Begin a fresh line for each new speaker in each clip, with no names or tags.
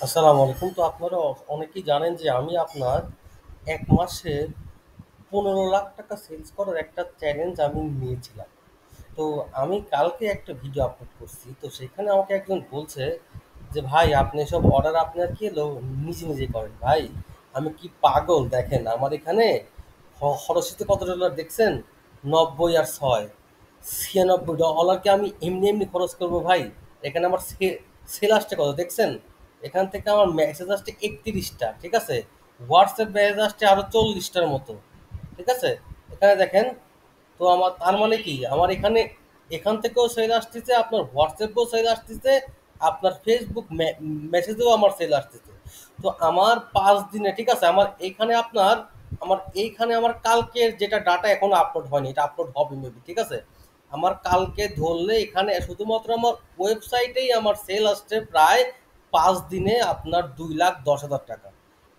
আসসালামু আলাইকুম। তো আপনারা অনেকেই জানেন যে আমি আপনার ১ মাসে ১৫,০০,০০০ সেলস করার একটা চ্যালেঞ্জ আমি নিয়েছিলাম। তো আমি কালকে একটা ভিডিও আপলোড করছি। তো সেখানে আমাকে একজন বলছে যে, "ভাই আপনি এসব অর্ডার আপনার কি হলো নিজে, নিজে করেন।" ভাই আমি কি পাগল? দেখেন আমার এখানে খরচেতে কত ডলার দেখছেন? ৯০ আর ৬ $৯৬ কি আমি এমনি, এমনি খরচ করব ভাই? এখানে আমার সেল আসছে কত দেখছেন? এখান থেকে আমার মেসেজ আসছে ৩১ টা, ঠিক আছে? হোয়াটসঅ্যাপ মেসেজ আসছে আরো ৪০ টার মতো, ঠিক আছে? এখানে দেখেন। তো আমার তার মানে কি আমার এখানে এখান থেকেও সেল আসতেছে, আপনার হোয়াটসঅ্যাপেও সেল আসতেছে, আপনার ফেসবুক মেসেজেও আমার সেল আসতেছে। তো আমার ৫ দিনে, ঠিক আছে, আমার এইখানে আমার কালকের যেটা ডাটা এখনো আপলোড হয়নি, এটা আপলোড হবে মেবি, ঠিক আছে? আমার কালকে ধরলে এখানে শুধুমাত্র আমার ওয়েবসাইটেই আমার সেল আসছে প্রায় ৫ দিনে আপনার ২,১০,০০০ টাকা।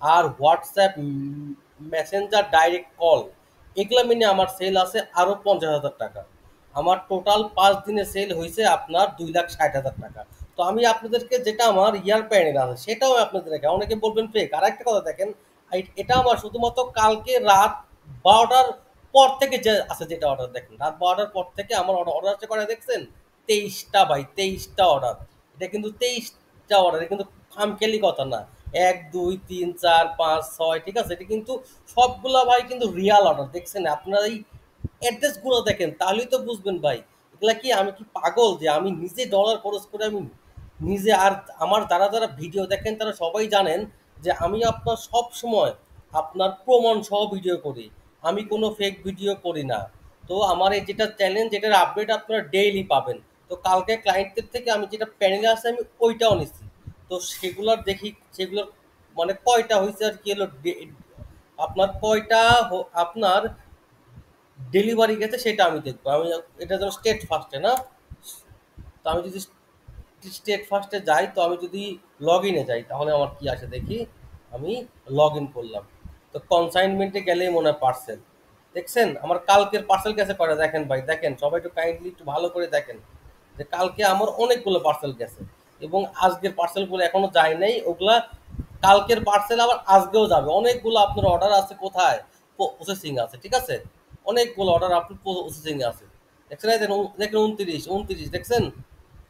আর হোয়াটসঅ্যাপ, মেসেঞ্জার, ডাইরেক্ট কল, এগুলা মিলে আমার সেল আছে আরো ৫০,০০০ টাকা। আমার টোটাল ৫ দিনে সেল হয়েছে আপনার ২,৬০,০০০ টাকা। তো আমি আপনাদেরকে যেটা আমার ইয়ার প্যানেল আছে সেটাও আপনাদের দেখে অনেকে বলবেন ফেক। আর একটা কথা দেখেন, এটা আমার শুধুমাত্র কালকে রাত ১২টার পর থেকে যে আছে, যেটা অর্ডার দেখেন রাত ১২টার পর থেকে আমার অর্ডার আছে কয়টা দেখছেন? ২৩টা ভাই, ২৩টা অর্ডার। এটা কিন্তু ২৩টা অর্ডার, এটা কিন্তু খামখেয়ালি কথা না। ১, ২, ৩, ৪, ৫, ৬, ঠিক আছে? এটা কিন্তু সবগুলা ভাই কিন্তু রিয়াল অর্ডার, দেখছেন? আপনারা এই অ্যাড্রেসগুলো দেখেন তাহলেই তো বুঝবেন ভাই। এগুলা কি আমি কি পাগল যে আমি নিজে ডলার খরচ করে আমি নিজে, আর আমার যারা ভিডিও দেখেন তারা সবাই জানেন যে আমি আপনার সব সময় আপনার প্রমাণ সহ ভিডিও করি। আমি কোনো ফেক ভিডিও করি না। তো আমার এই যেটা চ্যালেঞ্জ, এটার আপডেট আপনারা ডেইলি পাবেন। তো কালকে ক্লায়েন্টদের থেকে আমি যেটা প্যানেলে আছে আমি ওইটাও নিচ্ছি। তো সেগুলোর দেখি, সেগুলোর মানে কয়টা হয়েছে আর কি হলো, আপনার কয়টা আপনার ডেলিভারি গেছে সেটা আমি দেখবো। আমি এটা যেন স্টেট ফার্স্টে না। তো আমি যদি স্টেট ফার্স্টে যাই, তো আমি যদি লগ ইনে যাই তাহলে আমার কি আসে দেখি। আমি লগ ইন করলাম। তো কনসাইনমেন্টে গেলেই মনে হয় পার্সেল, দেখছেন আমার কালকের পার্সেল গেছে কয়টা দেখেন ভাই, দেখেন সবাই একটু কাইন্ডলি একটু ভালো করে দেখেন যে কালকে আমার অনেকগুলো পার্সেল গেছে এবং আজকের পার্সেলগুলো এখনো যায় নাই। ওগুলা কালকের পার্সেল আবার আজকেও যাবে। অনেকগুলো আপনার অর্ডার আছে কোথায়, প্রসেসিং আছে, ঠিক আছে? অনেকগুলো অর্ডার আপনার প্রসেসিং আছে, দেখছেন? এই দেখেন 29 দেখছেন?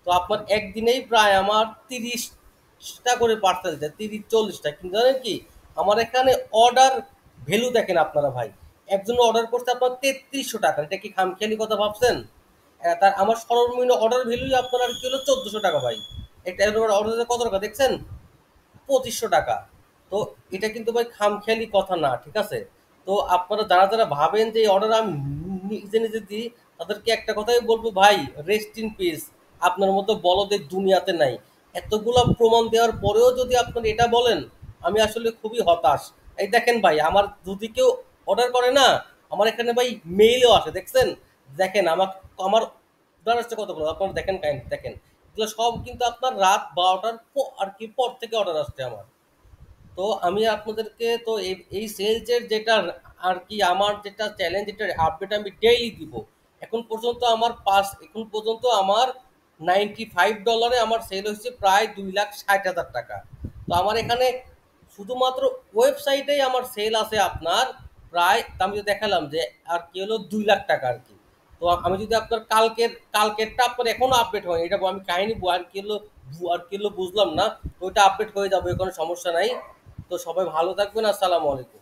তো আপনার একদিনেই প্রায় আমার ৩০টা করে পার্সেল যায়, ৩০-৪০টা। কিন্তু জানেন কি, আমার এখানে অর্ডার ভ্যালু দেখেন আপনারা ভাই, একজন অর্ডার করছে আপনার ৩৩০০ টাকা। এটা কি খামখেয়ালি কথা ভাবছেন? তার আমার সর্বনিম্ন অর্ডার ভ্যালুই আপনার আর কি হলো ১৪০০ টাকা ভাই। একটা অর্ডার কত টাকা দেখছেন? ২৫০০ টাকা। তো এটা কিন্তু ভাই খামখেয়ালি কথা না, ঠিক আছে? তো আপনারা যারা ভাবেন যে এই অর্ডার আমি নিজে নিজে দিই, তাদেরকে একটা কথাই বলবো ভাই, রেস্ট ইন পিস। আপনার মতো বলদের দুনিয়াতে নাই। এতগুলা প্রমাণ দেওয়ার পরেও যদি আপনারা এটা বলেন, আমি আসলে খুবই হতাশ। এই দেখেন ভাই, আমার যদি কেউ অর্ডার করে না, আমার এখানে ভাই মেইলও আসে, দেখছেন? দেখেন আমার অর্ডার আসছে কতগুলো, আপনারা দেখেন, কাইন্ড দেখেন। এগুলো সব কিন্তু আপনার রাত ১২টার আর কি পর থেকে অর্ডার আসছে আমার। তো আমি আপনাদেরকে তো এই সেলসের যেটা আর কি আমার যেটা চ্যালেঞ্জ, এটার আপডেট আমি ডেইলি দিব। এখন পর্যন্ত আমার $95 আমার সেল হয়েছে প্রায় ২,৬০,০০০ টাকা। তো আমার এখানে শুধুমাত্র ওয়েবসাইটেই আমার সেল আছে আপনার প্রায়, তা আমি যে দেখালাম যে আর কি হলো ২,০০,০০০ টাকা আর কি। তো আমি যদি আপনার কালকেরটা আপনার এখনো আপডেট হয়নি, এটা আমি কাহিনী আর কি হলো বুঝলাম না। তো ওইটা আপডেট হয়ে যাবে, কোনো সমস্যা নাই। তো সবাই ভালো থাকবেন। আসসালামু আলাইকুম।